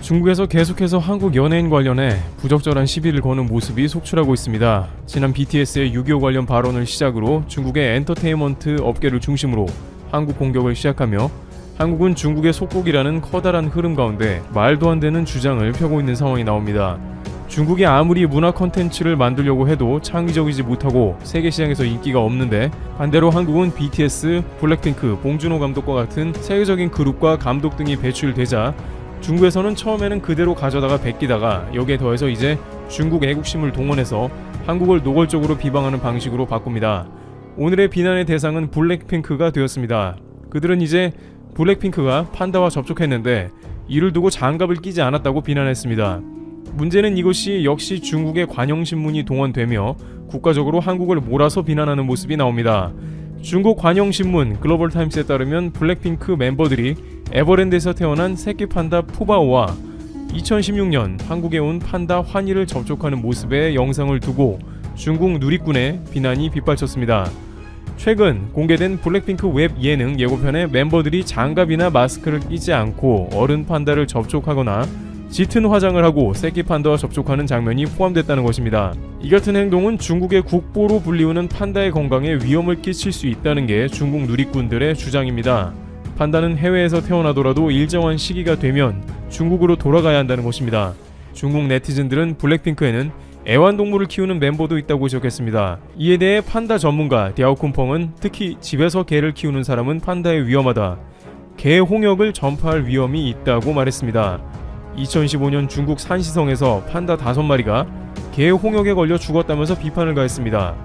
중국에서 계속해서 한국 연예인 관련해 부적절한 시비를 거는 모습이 속출하고 있습니다. 지난 BTS의 6.25 관련 발언을 시작으로 중국의 엔터테인먼트 업계를 중심으로 한국 공격을 시작하며 한국은 중국의 속국이라는 커다란 흐름 가운데 말도 안 되는 주장을 펴고 있는 상황이 나옵니다. 중국이 아무리 문화 콘텐츠를 만들려고 해도 창의적이지 못하고 세계 시장에서 인기가 없는데, 반대로 한국은 BTS, 블랙핑크, 봉준호 감독과 같은 세계적인 그룹과 감독 등이 배출되자 중국에서는 처음에는 그대로 가져다가 베끼다가 여기에 더해서 이제 중국 애국심을 동원해서 한국을 노골적으로 비방하는 방식으로 바꿉니다. 오늘의 비난의 대상은 블랙핑크가 되었습니다. 그들은 이제 블랙핑크가 판다와 접촉했는데 이를 두고 장갑을 끼지 않았다고 비난했습니다. 문제는 이것이 역시 중국의 관영신문이 동원되며 국가적으로 한국을 몰아서 비난하는 모습이 나옵니다. 중국 관영신문 글로벌타임스에 따르면 블랙핑크 멤버들이 에버랜드에서 태어난 새끼 판다 푸바오와 2016년 한국에 온 판다 환희를 접촉하는 모습의 영상을 두고 중국 누리꾼의 비난이 빗발쳤습니다. 최근 공개된 블랙핑크 웹 예능 예고편에 멤버들이 장갑이나 마스크를 끼지 않고 어른 판다를 접촉하거나 짙은 화장을 하고 새끼 판다와 접촉하는 장면이 포함됐다는 것입니다. 이 같은 행동은 중국의 국보로 불리우는 판다의 건강에 위험을 끼칠 수 있다는 게 중국 누리꾼들의 주장입니다. 판다는 해외에서 태어나더라도 일정한 시기가 되면 중국으로 돌아가야 한다는 것입니다. 중국 네티즌들은 블랙핑크에는 애완동물을 키우는 멤버도 있다고 지적했습니다. 이에 대해 판다 전문가 디아오쿤펑은 특히 집에서 개를 키우는 사람은 판다에 위험하다, 개 홍역을 전파할 위험이 있다고 말했습니다. 2015년 중국 산시성에서 판다 5마리가 개 홍역에 걸려 죽었다면서 비판을 가했습니다.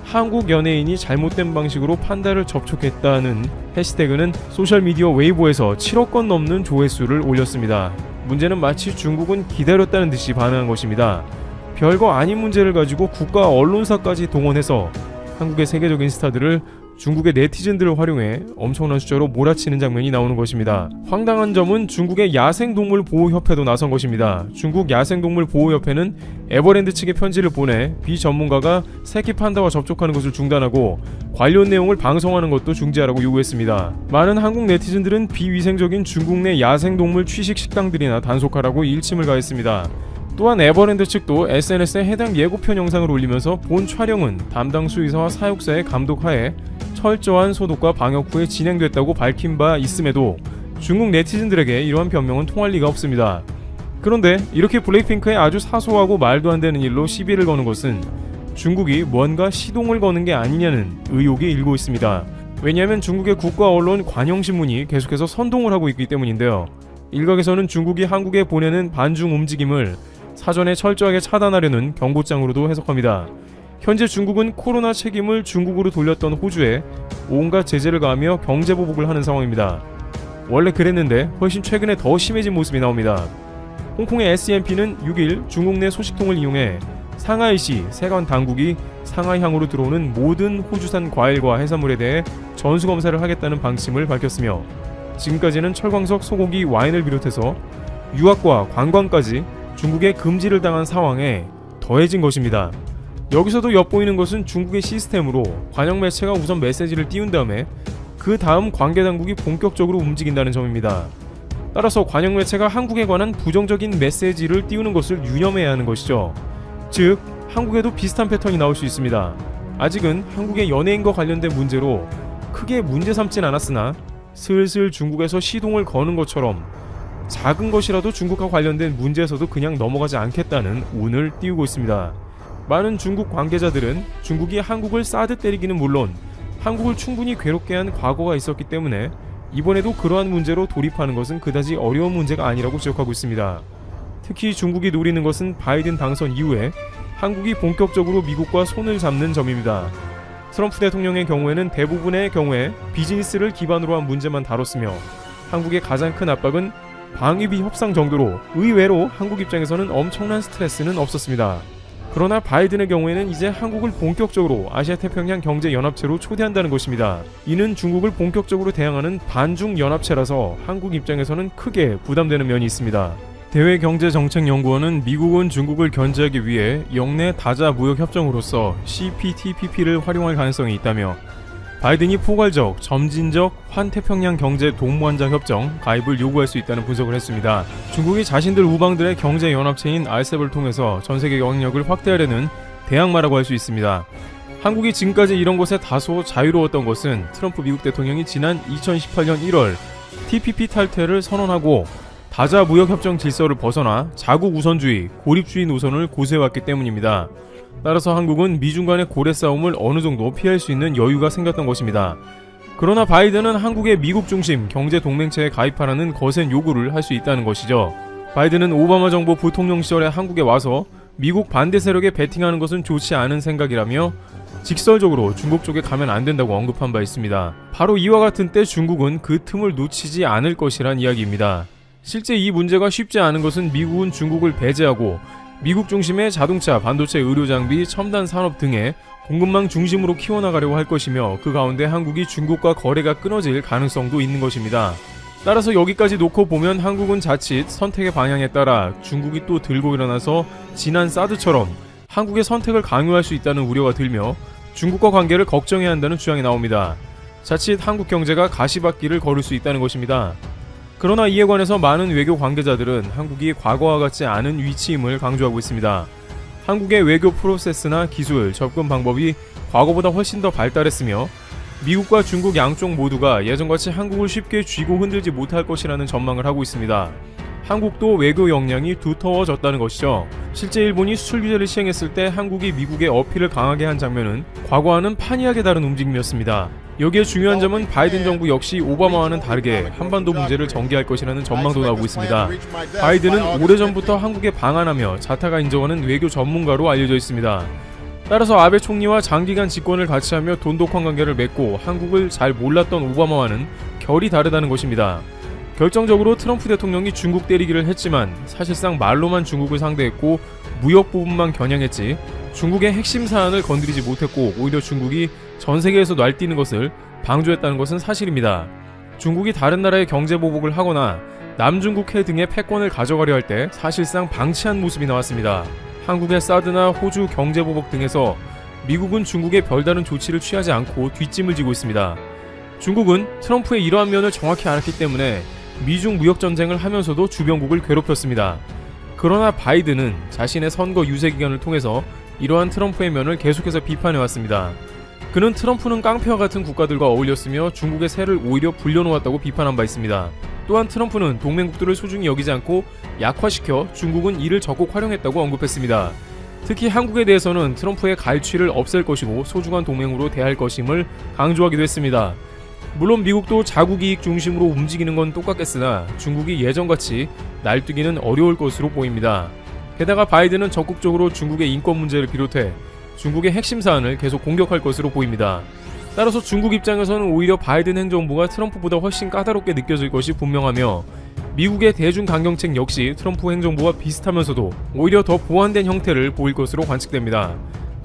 한국 연예인이 잘못된 방식으로 판다를 접촉했다는 해시태그는 소셜미디어 웨이보에서 7억 건 넘는 조회수를 올렸습니다. 문제는 마치 중국은 기다렸다는 듯이 반응한 것입니다. 별거 아닌 문제를 가지고 국가 언론사까지 동원해서 한국의 세계적인 스타들을 중국의 네티즌들을 활용해 엄청난 숫자로 몰아치는 장면이 나오는 것입니다. 황당한 점은 중국의 야생동물보호협회도 나선 것입니다. 중국 야생동물보호협회는 에버랜드 측에 편지를 보내 비전문가가 새끼 판다와 접촉하는 것을 중단하고 관련 내용을 방송하는 것도 중지하라고 요구했습니다. 많은 한국 네티즌들은 비위생적인 중국 내 야생동물 취식 식당들이나 단속하라고 일침을 가했습니다. 또한 에버랜드 측도 SNS에 해당 예고편 영상을 올리면서 본 촬영은 담당 수의사와 사육사의 감독하에 철저한 소독과 방역 후에 진행됐다고 밝힌 바 있음에도 중국 네티즌들에게 이러한 변명은 통할 리가 없습니다. 그런데 이렇게 블랙핑크의 아주 사소하고 말도 안 되는 일로 시비를 거는 것은 중국이 뭔가 시동을 거는 게 아니냐는 의혹이 일고 있습니다. 왜냐하면 중국의 국가 언론 관영신문이 계속해서 선동을 하고 있기 때문인데요. 일각에서는 중국이 한국에 보내는 반중 움직임을 사전에 철저하게 차단하려는 경고장으로도 해석합니다. 현재 중국은 코로나 책임을 중국으로 돌렸던 호주에 온갖 제재를 가하며 경제보복을 하는 상황입니다. 원래 그랬는데 훨씬 최근에 더 심해진 모습이 나옵니다. 홍콩의 SNP는 6일 중국 내 소식통을 이용해 상하이시 세관 당국이 상하이항으로 들어오는 모든 호주산 과일과 해산물에 대해 전수검사를 하겠다는 방침을 밝혔으며, 지금까지는 철광석, 소고기, 와인을 비롯해서 유학과 관광까지 중국에 금지를 당한 상황에 더해진 것입니다. 여기서도 엿보이는 것은 중국의 시스템으로 관영 매체가 우선 메시지를 띄운 다음에 그 다음 관계당국이 본격적으로 움직인다는 점입니다. 따라서 관영 매체가 한국에 관한 부정적인 메시지를 띄우는 것을 유념해야 하는 것이죠. 즉, 한국에도 비슷한 패턴이 나올 수 있습니다. 아직은 한국의 연예인과 관련된 문제로 크게 문제 삼진 않았으나 슬슬 중국에서 시동을 거는 것처럼 작은 것이라도 중국과 관련된 문제에서도 그냥 넘어가지 않겠다는 운을 띄우고 있습니다. 많은 중국 관계자들은 중국이 한국을 싸듯 때리기는 물론 한국을 충분히 괴롭게 한 과거가 있었기 때문에 이번에도 그러한 문제로 돌입하는 것은 그다지 어려운 문제가 아니라고 지적하고 있습니다. 특히 중국이 노리는 것은 바이든 당선 이후에 한국이 본격적으로 미국과 손을 잡는 점입니다. 트럼프 대통령의 경우에는 대부분의 경우에 비즈니스를 기반으로 한 문제만 다뤘으며, 한국의 가장 큰 압박은 방위비 협상 정도로 의외로 한국 입장에서는 엄청난 스트레스는 없었습니다. 그러나 바이든의 경우에는 이제 한국을 본격적으로 아시아태평양 경제연합체로 초대한다는 것입니다. 이는 중국을 본격적으로 대항하는 반중연합체라서 한국 입장에서는 크게 부담되는 면이 있습니다. 대외경제정책연구원은 미국은 중국을 견제하기 위해 영내 다자 무역협정으로서 CPTPP를 활용할 가능성이 있다며, 바이든이 포괄적, 점진적 환태평양 경제 동반자 협정 가입을 요구할 수 있다는 분석을 했습니다. 중국이 자신들 우방들의 경제 연합체인 RCEP을 통해서 전 세계 영향력을 확대하려는 대항마라고 할 수 있습니다. 한국이 지금까지 이런 것에 다소 자유로웠던 것은 트럼프 미국 대통령이 지난 2018년 1월 TPP 탈퇴를 선언하고 다자 무역협정 질서를 벗어나 자국 우선주의, 고립주의 노선을 고수해왔기 때문입니다. 따라서 한국은 미중 간의 고래 싸움을 어느 정도 피할 수 있는 여유가 생겼던 것입니다. 그러나 바이든은 한국의 미국 중심 경제 동맹체에 가입하라는 거센 요구를 할 수 있다는 것이죠. 바이든은 오바마 정부 부통령 시절에 한국에 와서 미국 반대 세력에 베팅하는 것은 좋지 않은 생각이라며 직설적으로 중국 쪽에 가면 안 된다고 언급한 바 있습니다. 바로 이와 같은 때 중국은 그 틈을 놓치지 않을 것이란 이야기입니다. 실제 이 문제가 쉽지 않은 것은 미국은 중국을 배제하고 미국 중심의 자동차, 반도체, 의료장비, 첨단 산업 등의 공급망 중심으로 키워나가려고 할 것이며 그 가운데 한국이 중국과 거래가 끊어질 가능성도 있는 것입니다. 따라서 여기까지 놓고 보면 한국은 자칫 선택의 방향에 따라 중국이 또 들고 일어나서 지난 사드처럼 한국의 선택을 강요할 수 있다는 우려가 들며 중국과 관계를 걱정해야 한다는 주장이 나옵니다. 자칫 한국 경제가 가시밭길을 걸을 수 있다는 것입니다. 그러나 이에 관해서 많은 외교 관계자들은 한국이 과거와 같지 않은 위치임을 강조하고 있습니다. 한국의 외교 프로세스나 기술, 접근 방법이 과거보다 훨씬 더 발달했으며 미국과 중국 양쪽 모두가 예전같이 한국을 쉽게 쥐고 흔들지 못할 것이라는 전망을 하고 있습니다. 한국도 외교 역량이 두터워졌다는 것이죠. 실제 일본이 수출 규제를 시행했을 때 한국이 미국의 어필을 강하게 한 장면은 과거와는 판이하게 다른 움직임이었습니다. 여기에 중요한 점은 바이든 정부 역시 오바마와는 다르게 한반도 문제를 전개할 것이라는 전망도 나오고 있습니다. 바이든은 오래전부터 한국에 방한하며 자타가 인정하는 외교 전문가로 알려져 있습니다. 따라서 아베 총리와 장기간 집권을 같이 하며 돈독한 관계를 맺고 한국을 잘 몰랐던 오바마와는 결이 다르다는 것입니다. 결정적으로 트럼프 대통령이 중국 때리기를 했지만 사실상 말로만 중국을 상대했고 무역 부분만 겨냥했지 중국의 핵심 사안을 건드리지 못했고 오히려 중국이 전 세계에서 날뛰는 것을 방조했다는 것은 사실입니다. 중국이 다른 나라의 경제 보복을 하거나 남중국해 등의 패권을 가져가려 할 때 사실상 방치한 모습이 나왔습니다. 한국의 사드나 호주 경제 보복 등에서 미국은 중국의 별다른 조치를 취하지 않고 뒷짐을 지고 있습니다. 중국은 트럼프의 이러한 면을 정확히 알았기 때문에 미중 무역전쟁을 하면서도 주변국을 괴롭혔습니다. 그러나 바이든은 자신의 선거 유세 기간을 통해서 이러한 트럼프의 면을 계속해서 비판해왔습니다. 그는 트럼프는 깡패와 같은 국가들과 어울렸으며 중국의 세를 오히려 불려놓았다고 비판한 바 있습니다. 또한 트럼프는 동맹국들을 소중히 여기지 않고 약화시켜 중국은 이를 적극 활용했다고 언급했습니다. 특히 한국에 대해서는 트럼프의 갈취를 없앨 것이고 소중한 동맹으로 대할 것임을 강조하기도 했습니다. 물론 미국도 자국 이익 중심으로 움직이는 건 똑같겠으나 중국이 예전같이 날뛰기는 어려울 것으로 보입니다. 게다가 바이든은 적극적으로 중국의 인권 문제를 비롯해 중국의 핵심 사안을 계속 공격할 것으로 보입니다. 따라서 중국 입장에서는 오히려 바이든 행정부가 트럼프보다 훨씬 까다롭게 느껴질 것이 분명하며 미국의 대중 강경책 역시 트럼프 행정부와 비슷하면서도 오히려 더 보완된 형태를 보일 것으로 관측됩니다.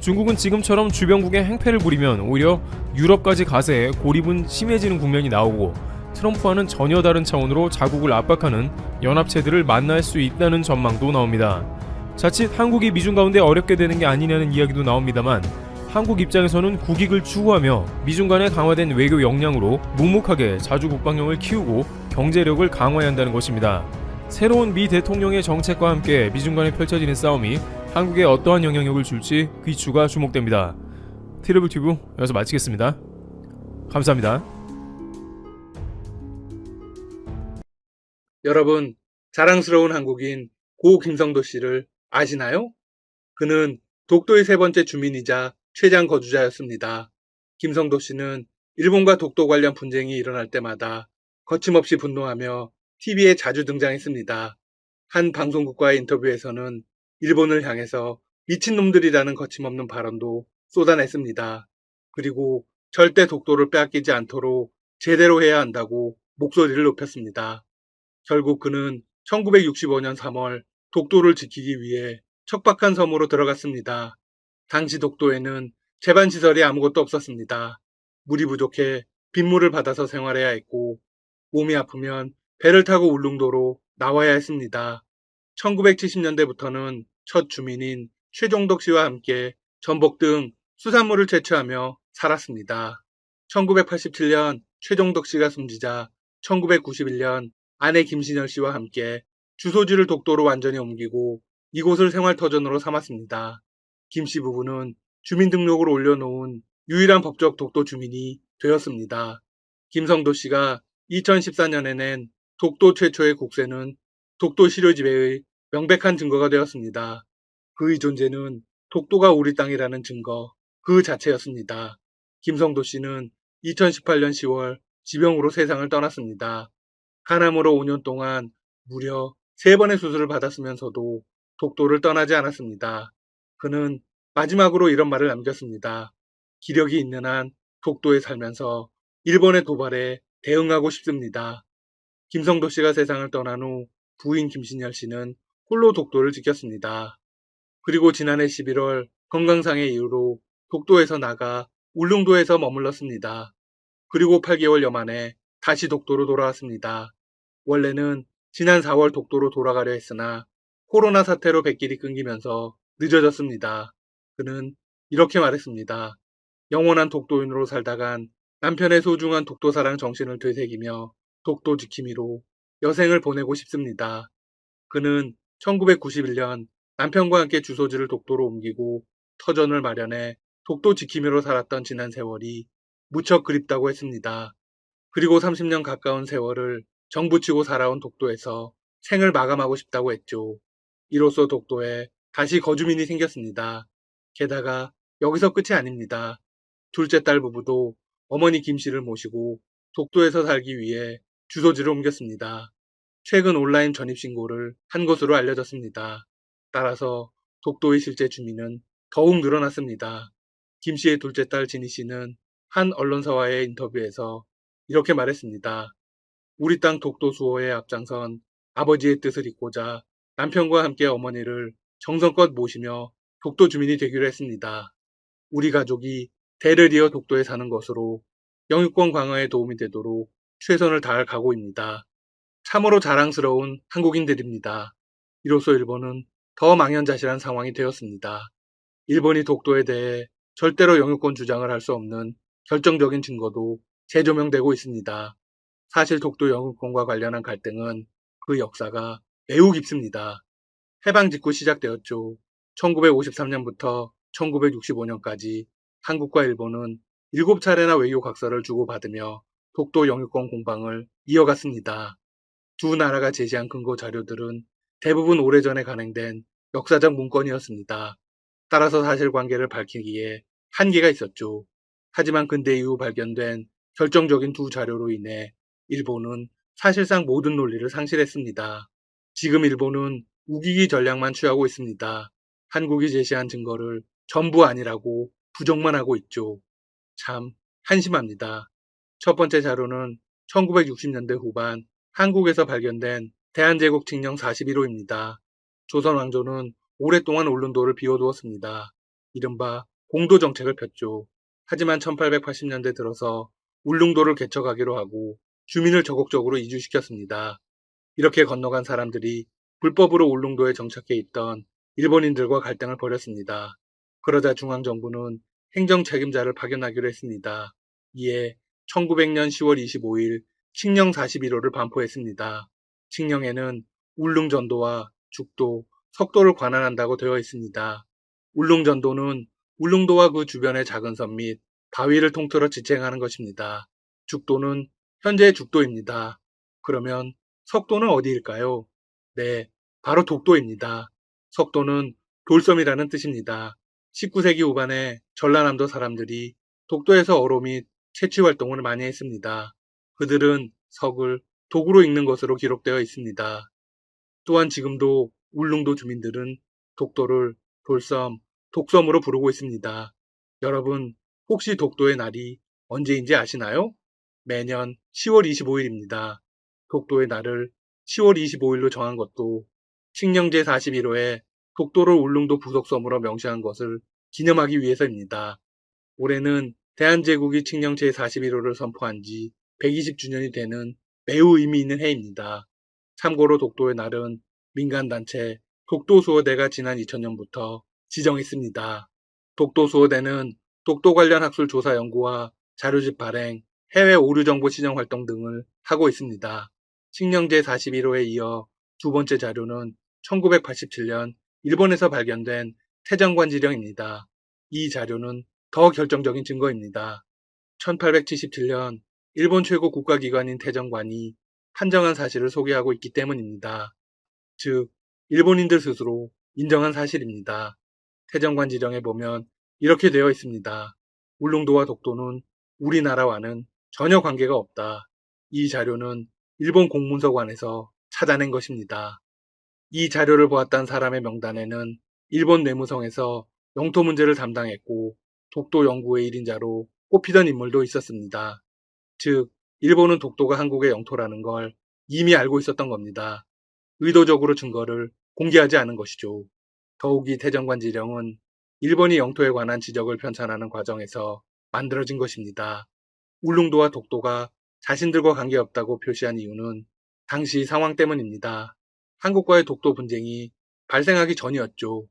중국은 지금처럼 주변국에 행패를 부리면 오히려 유럽까지 가세해 고립은 심해지는 국면이 나오고 트럼프와는 전혀 다른 차원으로 자국을 압박하는 연합체들을 만날 수 있다는 전망도 나옵니다. 자칫 한국이 미중 가운데 어렵게 되는 게 아니냐는 이야기도 나옵니다만 한국 입장에서는 국익을 추구하며 미중 간의 강화된 외교 역량으로 묵묵하게 자주 국방력을 키우고 경제력을 강화해야 한다는 것입니다. 새로운 미 대통령의 정책과 함께 미중 간에 펼쳐지는 싸움이 한국에 어떠한 영향력을 줄지 귀추가 주목됩니다. 트러블튜브 여기서 마치겠습니다. 감사합니다. 여러분, 자랑스러운 한국인 고 김성도 씨를 아시나요? 그는 독도의 세 번째 주민이자 최장 거주자였습니다. 김성도 씨는 일본과 독도 관련 분쟁이 일어날 때마다 거침없이 분노하며 TV에 자주 등장했습니다. 한 방송국과의 인터뷰에서는 일본을 향해서 미친놈들이라는 거침없는 발언도 쏟아냈습니다. 그리고 절대 독도를 빼앗기지 않도록 제대로 해야 한다고 목소리를 높였습니다. 결국 그는 1965년 3월 독도를 지키기 위해 척박한 섬으로 들어갔습니다. 당시 독도에는 제반시설이 아무것도 없었습니다. 물이 부족해 빗물을 받아서 생활해야 했고 몸이 아프면 배를 타고 울릉도로 나와야 했습니다. 1970년대부터는 첫 주민인 최종덕 씨와 함께 전복 등 수산물을 채취하며 살았습니다. 1987년 최종덕 씨가 숨지자 1991년 아내 김신열 씨와 함께 주소지를 독도로 완전히 옮기고 이곳을 생활터전으로 삼았습니다. 김 씨 부부는 주민등록을 올려놓은 유일한 법적 독도 주민이 되었습니다. 김성도 씨가 2014년에 낸 독도 최초의 국세는 독도 시료지배의 명백한 증거가 되었습니다. 그의 존재는 독도가 우리 땅이라는 증거 그 자체였습니다. 김성도 씨는 2018년 10월 지병으로 세상을 떠났습니다. 간암으로 5년 동안 무려 3번의 수술을 받았으면서도 독도를 떠나지 않았습니다. 그는 마지막으로 이런 말을 남겼습니다. 기력이 있는 한 독도에 살면서 일본의 도발에 대응하고 싶습니다. 김성도 씨가 세상을 떠난 후 부인 김신열 씨는 홀로 독도를 지켰습니다. 그리고 지난해 11월 건강상의 이유로 독도에서 나가 울릉도에서 머물렀습니다. 그리고 8개월여 만에 다시 독도로 돌아왔습니다. 원래는 지난 4월 독도로 돌아가려 했으나 코로나 사태로 백길이 끊기면서 늦어졌습니다. 그는 이렇게 말했습니다. 영원한 독도인으로 살다간 남편의 소중한 독도사랑 정신을 되새기며 독도 지킴이로 여생을 보내고 싶습니다. 그는 1991년 남편과 함께 주소지를 독도로 옮기고 터전을 마련해 독도 지킴이로 살았던 지난 세월이 무척 그립다고 했습니다. 그리고 30년 가까운 세월을 정부치고 살아온 독도에서 생을 마감하고 싶다고 했죠. 이로써 독도에 다시 거주민이 생겼습니다. 게다가 여기서 끝이 아닙니다. 둘째 딸 부부도 어머니 김 씨를 모시고 독도에서 살기 위해 주소지를 옮겼습니다. 최근 온라인 전입신고를 한 것으로 알려졌습니다. 따라서 독도의 실제 주민은 더욱 늘어났습니다. 김 씨의 둘째 딸 진희 씨는 한 언론사와의 인터뷰에서 이렇게 말했습니다. 우리 땅 독도 수호에 앞장선 아버지의 뜻을 잇고자 남편과 함께 어머니를 정성껏 모시며 독도 주민이 되기로 했습니다. 우리 가족이 대를 이어 독도에 사는 것으로 영유권 강화에 도움이 되도록 최선을 다할 각오입니다. 참으로 자랑스러운 한국인들입니다. 이로써 일본은 더 망연자실한 상황이 되었습니다. 일본이 독도에 대해 절대로 영유권 주장을 할 수 없는 결정적인 증거도 재조명되고 있습니다. 사실 독도 영유권과 관련한 갈등은 그 역사가 매우 깊습니다. 해방 직후 시작되었죠. 1953년부터 1965년까지 한국과 일본은 7차례나 외교 각서를 주고받으며 독도 영유권 공방을 이어갔습니다. 두 나라가 제시한 근거 자료들은 대부분 오래전에 간행된 역사적 문건이었습니다. 따라서 사실관계를 밝히기에 한계가 있었죠. 하지만 근대 이후 발견된 결정적인 두 자료로 인해 일본은 사실상 모든 논리를 상실했습니다. 지금 일본은 우기기 전략만 취하고 있습니다. 한국이 제시한 증거를 전부 아니라고 부정만 하고 있죠. 참 한심합니다. 첫 번째 자료는 1960년대 후반 한국에서 발견된 대한제국 칙령 41호입니다. 조선 왕조는 오랫동안 울릉도를 비워두었습니다. 이른바 공도 정책을 폈죠. 하지만 1880년대 들어서 울릉도를 개척하기로 하고 주민을 적극적으로 이주시켰습니다. 이렇게 건너간 사람들이 불법으로 울릉도에 정착해 있던 일본인들과 갈등을 벌였습니다. 그러자 중앙정부는 행정 책임자를 파견하기로 했습니다. 이에 1900년 10월 25일 칙령 41호를 반포했습니다. 칙령에는 울릉전도와 죽도, 석도를 관할한다고 되어 있습니다. 울릉전도는 울릉도와 그 주변의 작은 섬 및 바위를 통틀어 지탱하는 것입니다. 죽도는 현재의 죽도입니다. 그러면 석도는 어디일까요? 네, 바로 독도입니다. 석도는 돌섬이라는 뜻입니다. 19세기 후반에 전라남도 사람들이 독도에서 어로 및 채취 활동을 많이 했습니다. 그들은 석을 독으로 읽는 것으로 기록되어 있습니다. 또한 지금도 울릉도 주민들은 독도를 돌섬, 독섬으로 부르고 있습니다. 여러분, 혹시 독도의 날이 언제인지 아시나요? 매년 10월 25일입니다. 독도의 날을 10월 25일로 정한 것도 칙령 제41호에 독도를 울릉도 부속섬으로 명시한 것을 기념하기 위해서입니다. 올해는 대한제국이 칙령 제41호를 선포한 지 120주년이 되는 매우 의미 있는 해입니다. 참고로 독도의 날은 민간단체 독도수호대가 지난 2000년부터 지정했습니다. 독도수호대는 독도 관련 학술 조사 연구와 자료집 발행, 해외 오류 정보 시정 활동 등을 하고 있습니다. 칙령 제41호에 이어 두 번째 자료는 1987년 일본에서 발견된 태정관지령입니다. 이 자료는 더 결정적인 증거입니다. 1877년 일본 최고 국가기관인 태정관이 판정한 사실을 소개하고 있기 때문입니다. 즉, 일본인들 스스로 인정한 사실입니다. 태정관지령에 보면 이렇게 되어 있습니다. 울릉도와 독도는 우리나라와는 전혀 관계가 없다. 이 자료는 일본 공문서관에서 찾아낸 것입니다. 이 자료를 보았다는 사람의 명단에는 일본 내무성에서 영토 문제를 담당했고 독도 연구의 1인자로 꼽히던 인물도 있었습니다. 즉, 일본은 독도가 한국의 영토라는 걸 이미 알고 있었던 겁니다. 의도적으로 증거를 공개하지 않은 것이죠. 더욱이 태정관지령은 일본이 영토에 관한 지적을 편찬하는 과정에서 만들어진 것입니다. 울릉도와 독도가 자신들과 관계없다고 표시한 이유는 당시 상황 때문입니다. 한국과의 독도 분쟁이 발생하기 전이었죠.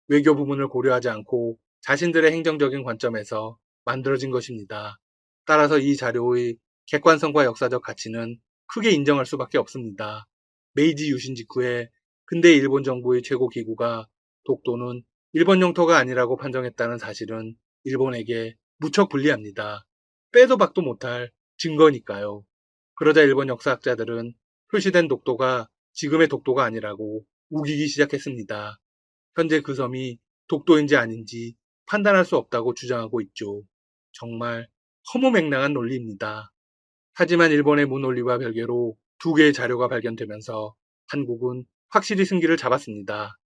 외교 부문을 고려하지 않고 자신들의 행정적인 관점에서 만들어진 것입니다. 따라서 이 자료의 객관성과 역사적 가치는 크게 인정할 수밖에 없습니다. 메이지 유신 직후에 근대 일본 정부의 최고 기구가 독도는 일본 영토가 아니라고 판정했다는 사실은 일본에게 무척 불리합니다. 빼도 박도 못할 증거니까요. 그러자 일본 역사학자들은 표시된 독도가 지금의 독도가 아니라고 우기기 시작했습니다. 현재 그 섬이 독도인지 아닌지 판단할 수 없다고 주장하고 있죠. 정말 허무맹랑한 논리입니다. 하지만 일본의 문논리와 별개로 두 개의 자료가 발견되면서 한국은 확실히 승기를 잡았습니다.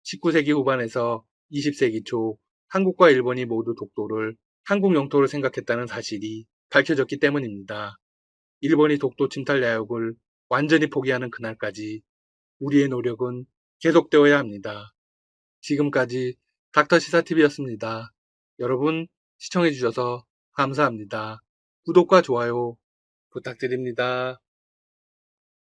19세기 후반에서 20세기 초 한국과 일본이 모두 독도를 한국 영토로 생각했다는 사실이 밝혀졌기 때문입니다. 일본이 독도 침탈 야욕을 완전히 포기하는 그날까지 우리의 노력은 계속되어야 합니다. 지금까지 닥터시사TV였습니다. 여러분 시청해주셔서 감사합니다. 구독과 좋아요 부탁드립니다.